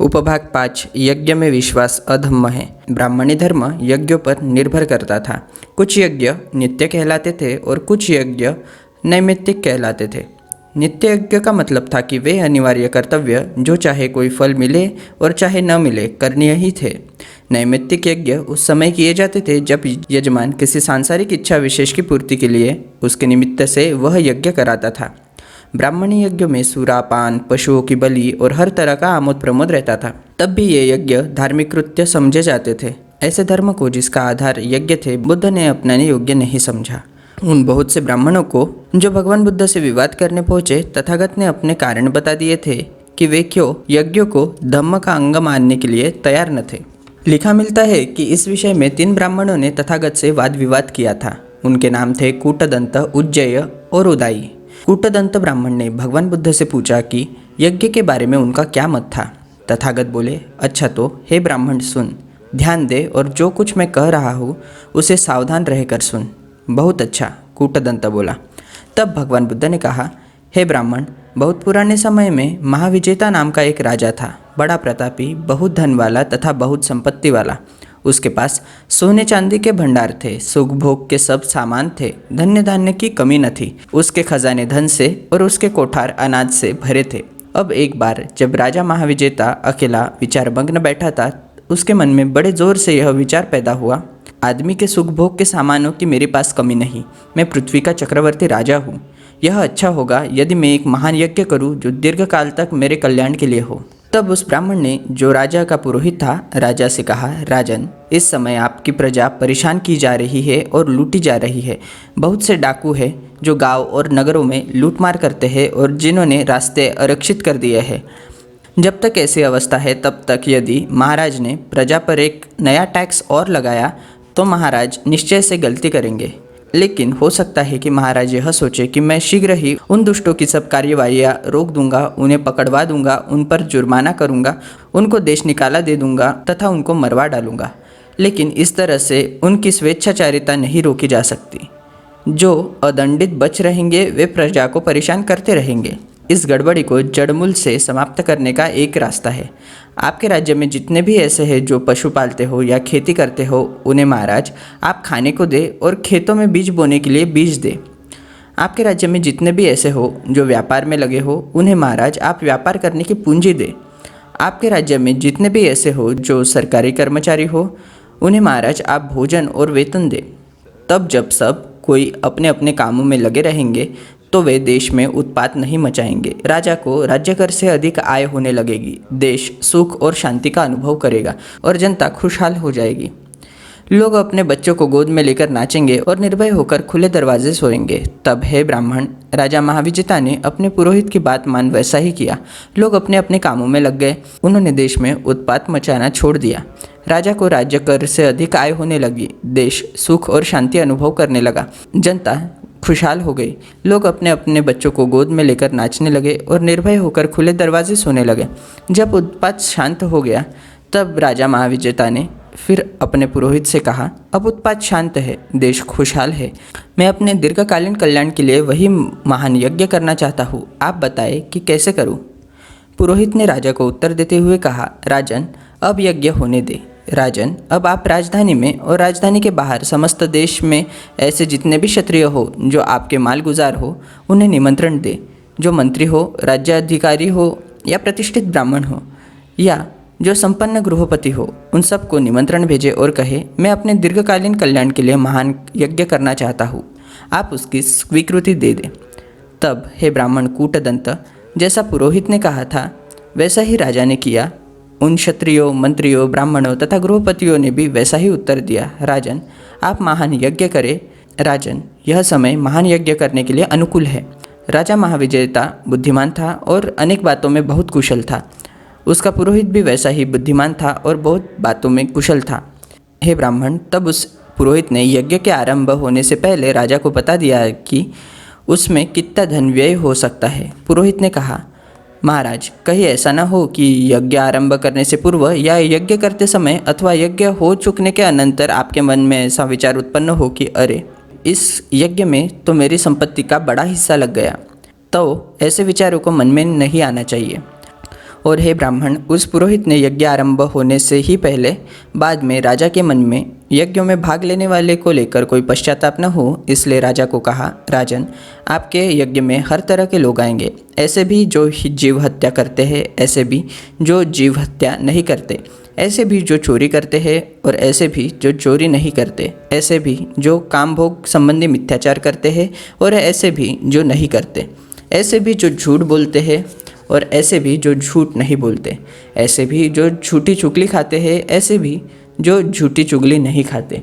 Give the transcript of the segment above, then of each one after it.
उपभाग 5 यज्ञ में विश्वास अधम्म है। ब्राह्मणी धर्म यज्ञों पर निर्भर करता था। कुछ यज्ञ नित्य कहलाते थे और कुछ यज्ञ नैमित्तिक कहलाते थे। नित्य यज्ञ का मतलब था कि वे अनिवार्य कर्तव्य जो चाहे कोई फल मिले और चाहे न मिले करनीय ही थे। नैमित्तिक यज्ञ उस समय किए जाते थे जब यजमान किसी सांसारिक इच्छा विशेष की पूर्ति के लिए उसके निमित्त से वह यज्ञ कराता था। ब्राह्मणी यज्ञ में सुरापान, पशुओं की बलि और हर तरह का आमोद प्रमोद रहता था। तब भी ये यज्ञ धार्मिक कृत्य समझे जाते थे। ऐसे धर्म को जिसका आधार यज्ञ थे बुद्ध ने अपनाने योग्य नहीं समझा। उन बहुत से ब्राह्मणों को जो भगवान बुद्ध से विवाद करने पहुंचे तथागत ने अपने कारण बता दिए थे कि वे क्यों यज्ञों को धम्म का अंग मानने के लिए तैयार न थे। लिखा मिलता है कि इस विषय में 3 ब्राह्मणों ने तथागत से वाद विवाद किया था। उनके नाम थे कूटदंत, उज्जय और उदाई। कूटदंत ब्राह्मण ने भगवान बुद्ध से पूछा कि यज्ञ के बारे में उनका क्या मत था। तथागत बोले, अच्छा तो हे ब्राह्मण सुन, ध्यान दे और जो कुछ मैं कह रहा हूँ उसे सावधान रहकर सुन। बहुत अच्छा, कूटदंत बोला। तब भगवान बुद्ध ने कहा, हे ब्राह्मण, बहुत पुराने समय में महाविजेता नाम का एक राजा था। बड़ा प्रतापी, बहुत धन वाला तथा बहुत संपत्ति वाला। उसके पास सोने चांदी के भंडार थे, सुख भोग के सब सामान थे, धन्य धान्य की कमी न थी। उसके खजाने धन से और उसके कोठार अनाज से भरे थे। अब एक बार जब राजा महाविजेता अकेला विचारमग्न बैठा था, उसके मन में बड़े जोर से यह विचार पैदा हुआ, आदमी के सुख भोग के सामानों की मेरे पास कमी नहीं। मैं पृथ्वी का चक्रवर्ती राजा हूँ। यह अच्छा होगा यदि मैं एक महान यज्ञ करूँ जो दीर्घ काल तक मेरे कल्याण के लिए हो। तब उस ब्राह्मण ने, जो राजा का पुरोहित था, राजा से कहा, राजन, इस समय आपकी प्रजा परेशान की जा रही है और लूटी जा रही है। बहुत से डाकू हैं जो गांव और नगरों में लूटमार करते हैं और जिन्होंने रास्ते आरक्षित कर दिए हैं। जब तक ऐसी अवस्था है तब तक यदि महाराज ने प्रजा पर एक नया टैक्स और लगाया तो महाराज निश्चय से गलती करेंगे। लेकिन हो सकता है कि महाराज यह सोचे कि मैं शीघ्र ही उन दुष्टों की सब कार्यवाहियाँ रोक दूंगा, उन्हें पकड़वा दूंगा, उन पर जुर्माना करूंगा, उनको देश निकाला दे दूंगा तथा उनको मरवा डालूंगा। लेकिन इस तरह से उनकी स्वेच्छाचारिता नहीं रोकी जा सकती। जो अदंडित बच रहेंगे वे प्रजा को परेशान करते रहेंगे। इस गड़बड़ी को जड़मूल से समाप्त करने का एक रास्ता है। आपके राज्य में जितने भी ऐसे हैं जो पशु पालते हो या खेती करते हो, उन्हें महाराज आप खाने को दे और खेतों में बीज बोने के लिए बीज दे। आपके राज्य में जितने भी ऐसे हो जो व्यापार में लगे हो, उन्हें महाराज आप व्यापार करने की पूंजी दे। आपके राज्य में जितने भी ऐसे हो जो सरकारी कर्मचारी हो, उन्हें महाराज आप भोजन और वेतन दे। तब जब सब कोई अपने अपने कामों में लगे रहेंगे तो वे देश में उत्पात नहीं मचाएंगे। राजा को राज्य कर से अधिक आय होने लगेगी, देश सुख और शांति का अनुभव करेगा और जनता खुशहाल हो जाएगी। लोग अपने बच्चों को गोद में लेकर नाचेंगे और निर्भय होकर खुले दरवाजे सोएंगे। तब हे ब्राह्मण, राजा महाविजेता ने अपने पुरोहित की बात मान वैसा ही किया। लोग अपने अपने कामों में लग गए। उन्होंने देश में उत्पात मचाना छोड़ दिया। राजा को राज्य कर से अधिक आय होने लगी, देश सुख और शांति अनुभव करने लगा, जनता खुशहाल हो गई। लोग अपने अपने बच्चों को गोद में लेकर नाचने लगे और निर्भय होकर खुले दरवाजे सोने लगे। जब उत्पात शांत हो गया तब राजा महाविजेता ने फिर अपने पुरोहित से कहा, अब उत्पात शांत है, देश खुशहाल है। मैं अपने दीर्घकालीन कल्याण के लिए वही महान यज्ञ करना चाहता हूँ। आप बताएं कि कैसे करूँ। पुरोहित ने राजा को उत्तर देते हुए कहा, राजन, अब यज्ञ होने दे। राजन, अब आप राजधानी में और राजधानी के बाहर समस्त देश में ऐसे जितने भी क्षत्रिय हो जो आपके मालगुजार हो, उन्हें निमंत्रण दे। जो मंत्री हो, राज्याधिकारी हो या प्रतिष्ठित ब्राह्मण हो या जो संपन्न गृहपति हो, उन सबको निमंत्रण भेजे और कहे, मैं अपने दीर्घकालीन कल्याण के लिए महान यज्ञ करना चाहता हूँ। आप उसकी स्वीकृति दे दें। तब हे ब्राह्मण कूटदंत, जैसा पुरोहित ने कहा था वैसा ही राजा ने किया। उन क्षत्रियों, मंत्रियों, ब्राह्मणों तथा गृहपतियों ने भी वैसा ही उत्तर दिया, राजन, आप महान यज्ञ करें। राजन, यह समय महान यज्ञ करने के लिए अनुकूल है। राजा महाविजेता बुद्धिमान था और अनेक बातों में बहुत कुशल था। उसका पुरोहित भी वैसा ही बुद्धिमान था और बहुत बातों में कुशल था। हे ब्राह्मण, तब उस पुरोहित ने यज्ञ के आरंभ होने से पहले राजा को बता दिया कि उसमें कितना धन व्यय हो सकता है। पुरोहित ने कहा, महाराज, कहीं ऐसा न हो कि यज्ञ आरंभ करने से पूर्व या यज्ञ करते समय अथवा यज्ञ हो चुकने के अनंतर आपके मन में ऐसा विचार उत्पन्न हो कि अरे, इस यज्ञ में तो मेरी संपत्ति का बड़ा हिस्सा लग गया। तो ऐसे विचारों को मन में नहीं आना चाहिए। और हे ब्राह्मण, उस पुरोहित ने यज्ञ आरंभ होने से ही पहले बाद में राजा के मन में यज्ञों में भाग लेने वाले को लेकर कोई पश्चाताप न हो, इसलिए राजा को कहा, राजन, आपके यज्ञ में हर तरह के लोग आएंगे, ऐसे भी जो जीव हत्या करते हैं, ऐसे भी जो जीव हत्या नहीं करते, ऐसे भी जो चोरी करते हैं और ऐसे भी जो चोरी नहीं करते, ऐसे भी जो काम भोग संबंधी मिथ्याचार करते हैं और ऐसे भी जो नहीं करते, ऐसे भी जो झूठ बोलते हैं और ऐसे भी जो झूठ नहीं बोलते, ऐसे भी जो झूठी चुगली खाते हैं, ऐसे भी जो झूठी चुगली नहीं खाते,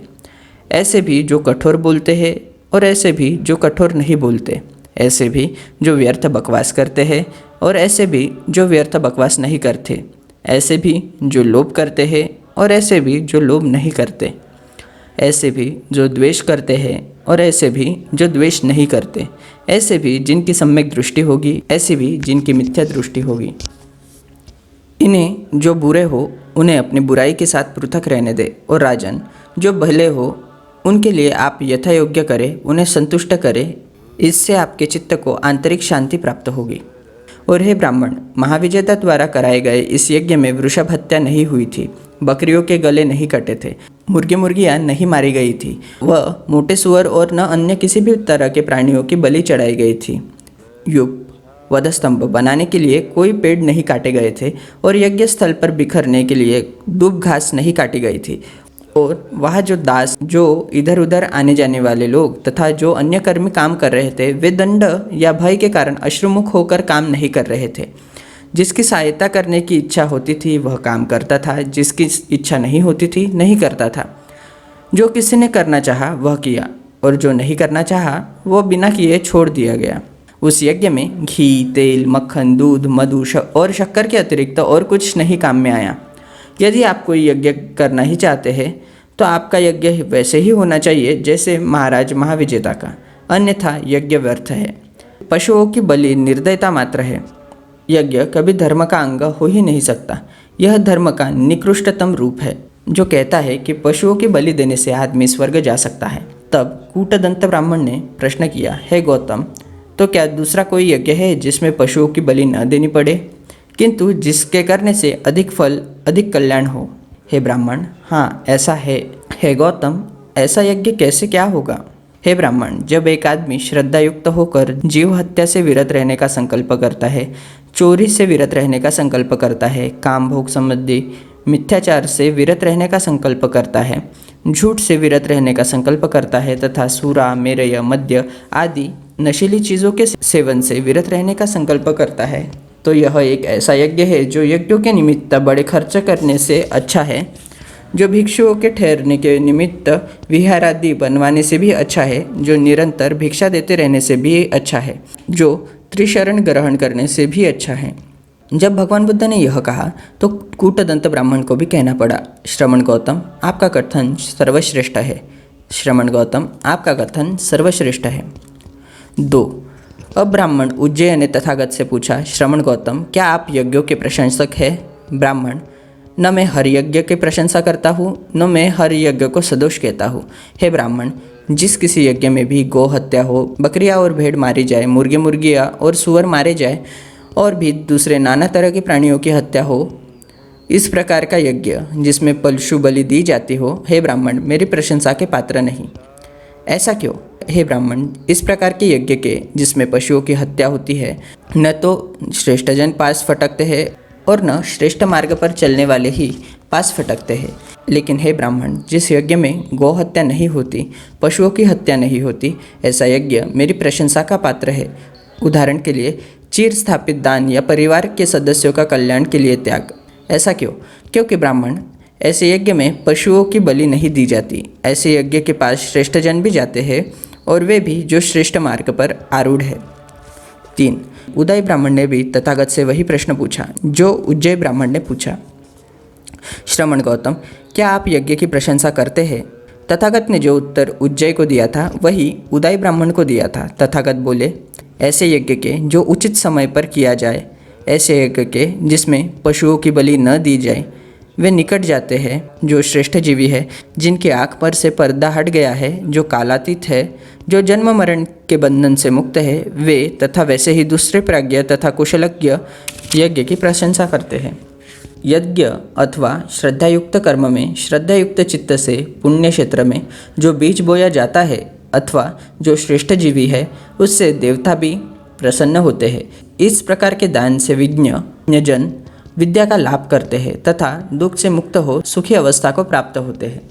ऐसे भी जो कठोर बोलते हैं और ऐसे भी जो कठोर नहीं बोलते, ऐसे भी जो व्यर्थ बकवास करते हैं और ऐसे भी जो व्यर्थ बकवास नहीं करते, ऐसे भी जो लोभ करते हैं और ऐसे भी जो लोभ नहीं करते, ऐसे भी जो द्वेष करते हैं और ऐसे भी जो द्वेष नहीं करते, ऐसे भी जिनकी सम्यक दृष्टि होगी, ऐसे भी जिनकी मिथ्या दृष्टि होगी। इन्हें जो बुरे हो उन्हें अपनी बुराई के साथ पृथक रहने दे, और राजन, जो भले हो उनके लिए आप यथा योग्य करें, उन्हें संतुष्ट करें, इससे आपके चित्त को आंतरिक शांति प्राप्त होगी। और हे ब्राह्मण, महाविजेता द्वारा कराए गए इस यज्ञ में वृषभ हत्या नहीं हुई थी, बकरियों के गले नहीं कटे थे, मुर्गियाँ नहीं मारी गई थी, वह मोटे सुअर और न अन्य किसी भी तरह के प्राणियों की बलि चढ़ाई गई थी। युग वधस्तंभ बनाने के लिए कोई पेड़ नहीं काटे गए थे और यज्ञ स्थल पर बिखरने के लिए दूब घास नहीं काटी गई थी, और वहाँ जो दास, जो इधर उधर आने जाने वाले लोग तथा जो अन्य कर्मी काम कर रहे थे, वे दंड या भय के कारण अश्रुमुख होकर काम नहीं कर रहे थे। जिसकी सहायता करने की इच्छा होती थी वह काम करता था, जिसकी इच्छा नहीं होती थी नहीं करता था। जो किसी ने करना चाहा वह किया, और जो नहीं करना चाहा वह बिना किए छोड़ दिया गया। उस यज्ञ में घी, तेल, मक्खन, दूध, मधु और शक्कर के अतिरिक्त और कुछ नहीं काम में आया। यदि आप कोई यज्ञ करना ही चाहते हैं तो आपका यज्ञ वैसे ही होना चाहिए जैसे महाराज महाविजेता का, अन्यथा यज्ञ व्यर्थ है। पशुओं की बलि निर्दयता मात्र है। यज्ञ कभी धर्म का अंग हो ही नहीं सकता। यह धर्म का निकृष्टतम रूप है, जो कहता है कि पशुओं की बलि देने से आदमी स्वर्ग जा सकता है। तब कूटदंत ब्राह्मण ने प्रश्न किया, हे गौतम, तो क्या दूसरा कोई यज्ञ है जिसमें पशुओं की बलि न देनी पड़े, किंतु जिसके करने से अधिक फल, अधिक कल्याण हो? हे ब्राह्मण, हाँ, ऐसा है। हे गौतम, ऐसा यज्ञ कैसे क्या होगा? हे ब्राह्मण, जब एक आदमी श्रद्धायुक्त होकर जीव हत्या से विरत रहने का संकल्प करता है, चोरी से विरत रहने का संकल्प करता है, काम भोग संबंधी मिथ्याचार से विरत रहने का संकल्प करता है, झूठ से विरत रहने का संकल्प करता है तथा सूरा, मेरय, मद्य आदि नशीली चीज़ों के सेवन से विरत रहने का संकल्प करता है, तो यह एक ऐसा यज्ञ है जो यज्ञों के निमित्त बड़े खर्च करने से अच्छा है, जो भिक्षुओं के ठहरने के निमित्त विहारादि बनवाने से भी अच्छा है, जो निरंतर भिक्षा देते रहने से भी अच्छा है, जो त्रिशरण ग्रहण करने से भी अच्छा है। जब भगवान बुद्ध ने यह कहा तो कूटदंत ब्राह्मण को भी कहना पड़ा, श्रमण गौतम, आपका कथन सर्वश्रेष्ठ है। श्रमण गौतम, आपका कथन सर्वश्रेष्ठ है। 2. अब ब्राह्मण उज्जय ने तथागत से पूछा, श्रमण गौतम, क्या आप यज्ञों के प्रशंसक हैं? ब्राह्मण, न मैं हर यज्ञ की प्रशंसा करता हूँ, न मैं हर यज्ञ को सदोष कहता हूँ। हे ब्राह्मण, जिस किसी यज्ञ में भी गौ हत्या हो, बकरियाँ और भेड़ मारी जाए, मुर्गियाँ और सुअर मारे जाए, और भी दूसरे नाना तरह के प्राणियों की हत्या हो, इस प्रकार का यज्ञ जिसमें पशु बलि दी जाती हो, हे ब्राह्मण, मेरी प्रशंसा के पात्र नहीं। ऐसा क्यों? हे ब्राह्मण, इस प्रकार के यज्ञ के जिसमें पशुओं की हत्या होती है, न तो श्रेष्ठजन पास फटकते हैं और न श्रेष्ठ मार्ग पर चलने वाले ही पास फटकते हैं। लेकिन हे ब्राह्मण, जिस यज्ञ में गौ हत्या नहीं होती, पशुओं की हत्या नहीं होती, ऐसा यज्ञ मेरी प्रशंसा का पात्र है। उदाहरण के लिए चिर स्थापित दान या परिवार के सदस्यों का कल्याण के लिए त्याग। ऐसा क्यों? क्योंकि ब्राह्मण, ऐसे यज्ञ में पशुओं की बलि नहीं दी जाती। ऐसे यज्ञ के पास श्रेष्ठजन भी जाते हैं, और वे भी जो श्रेष्ठ मार्ग पर आरूढ़ है। 3. उदय ब्राह्मण ने भी तथागत से वही प्रश्न पूछा जो उज्जय ब्राह्मण ने पूछा। श्रमण गौतम, क्या आप यज्ञ की प्रशंसा करते हैं? तथागत ने जो उत्तर उज्जय को दिया था वही उदय ब्राह्मण को दिया था। तथागत बोले, ऐसे यज्ञ के जो उचित समय पर किया जाए, ऐसे यज्ञ के जिसमें पशुओं की बलि न दी जाए, वे निकट जाते हैं। जो श्रेष्ठ जीवी है, जिनकी आँख पर से पर्दा हट गया है, जो कालातीत है, जो जन्म मरण के बंधन से मुक्त है, वे तथा वैसे ही दूसरे प्राज्ञ तथा कुशलज्ञ यज्ञ की प्रशंसा करते हैं। यज्ञ अथवा श्रद्धायुक्त कर्म में श्रद्धायुक्त चित्त से पुण्य क्षेत्र में जो बीज बोया जाता है अथवा जो श्रेष्ठ जीवी है, उससे देवता भी प्रसन्न होते हैं। इस प्रकार के दान से विज्ञ जन विद्या का लाभ करते हैं तथा दुख से मुक्त हो सुखी अवस्था को प्राप्त होते हैं।